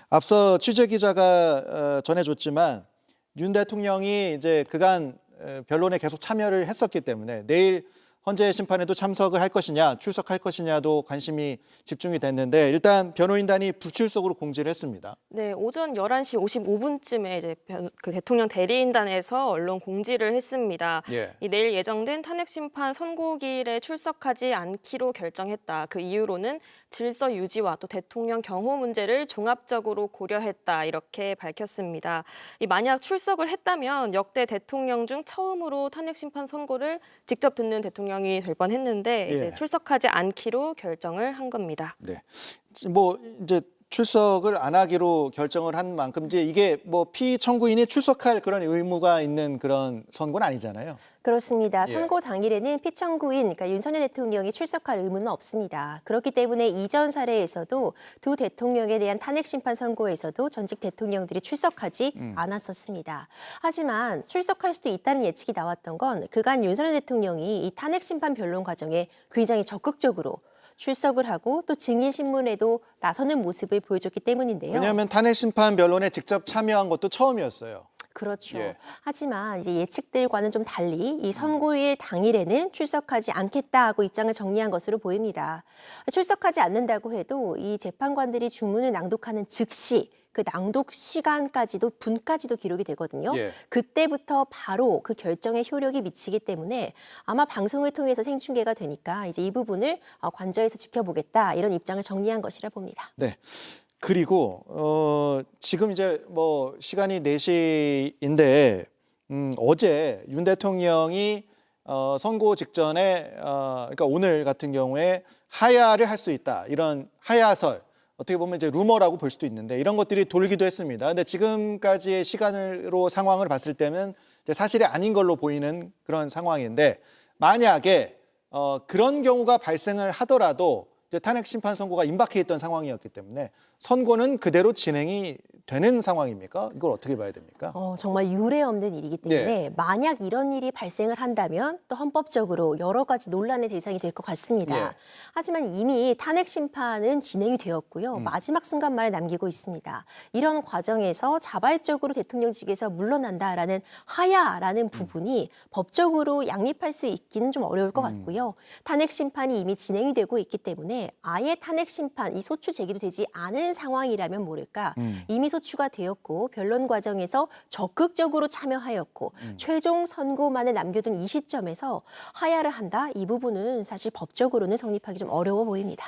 앞서 취재 기자가 전해줬지만 윤 대통령이 이제 그간 변론에 계속 참여를 했었기 때문에 내일 헌재 심판에도 참석을 할 것이냐, 출석할 것이냐도 관심이 집중이 됐는데 일단 변호인단이 불출석으로 공지를 했습니다. 네, 오전 11시 55분쯤에 이제 그 대통령 대리인단에서 언론 공지를 했습니다. 예. 이 내일 예정된 탄핵 심판 선고일에 출석하지 않기로 결정했다. 그 이유로는 질서 유지와 또 대통령 경호 문제를 종합적으로 고려했다. 이렇게 밝혔습니다. 만약 출석을 했다면 역대 대통령 중 처음으로 탄핵 심판 선고를 직접 듣는 대통령이 될 뻔했는데 이제 예. 출석하지 않기로 결정을 한 겁니다. 네. 뭐 이제 출석을 안 하기로 결정을 한 만큼 이제 이게 뭐 피청구인이 출석할 그런 의무가 있는 그런 선고는 아니잖아요. 그렇습니다. 예. 선고 당일에는 피청구인, 그러니까 윤석열 대통령이 출석할 의무는 없습니다. 그렇기 때문에 이전 사례에서도 두 대통령에 대한 탄핵 심판 선고에서도 전직 대통령들이 출석하지 않았었습니다. 하지만 출석할 수도 있다는 예측이 나왔던 건 그간 윤석열 대통령이 이 탄핵 심판 변론 과정에 굉장히 적극적으로 출석을 하고 또 증인 신문에도 나서는 모습을 보여줬기 때문인데요. 왜냐하면 탄핵 심판 변론에 직접 참여한 것도 처음이었어요. 그렇죠. 예. 하지만 이제 예측들과는 좀 달리 이 선고일 당일에는 출석하지 않겠다 하고 입장을 정리한 것으로 보입니다. 출석하지 않는다고 해도 이 재판관들이 주문을 낭독하는 즉시 그 낭독 시간까지도 분까지도 기록이 되거든요. 예. 그때부터 바로 그 결정에 효력이 미치기 때문에 아마 방송을 통해서 생중계가 되니까 이제 이 부분을 관저에서 지켜보겠다 이런 입장을 정리한 것이라 봅니다. 네. 그리고 지금 이제 뭐 시간이 4시인데 어제 윤 대통령이 선고 직전에 그러니까 오늘 같은 경우에 하야를 할 수 있다. 이런 하야설 어떻게 보면 이제 루머라고 볼 수도 있는데 이런 것들이 돌기도 했습니다. 근데 지금까지의 시간으로 상황을 봤을 때는 이제 사실이 아닌 걸로 보이는 그런 상황인데 만약에 그런 경우가 발생을 하더라도 이제 탄핵 심판 선고가 임박해 있던 상황이었기 때문에 선고는 그대로 진행이 되는 상황입니까? 이걸 어떻게 봐야 됩니까? 정말 유례 없는 일이기 때문에 만약 이런 일이 발생을 한다면 또 헌법적으로 여러 가지 논란의 대상이 될 것 같습니다. 예. 하지만 이미 탄핵 심판은 진행이 되었고요. 마지막 순간만을 남기고 있습니다. 이런 과정에서 자발적으로 대통령직에서 물러난다라는 하야라는 부분이 법적으로 양립할 수 있기는 좀 어려울 것 같고요. 탄핵 심판이 이미 진행이 되고 있기 때문에 아예 탄핵 심판, 이 소추 제기도 되지 않은 상황이라면 모를까. 이미 소추가 되었고 변론 과정에서 적극적으로 참여하였고 최종 선고만을 남겨둔 이 시점에서 하야를 한다? 이 부분은 사실 법적으로는 성립하기 좀 어려워 보입니다.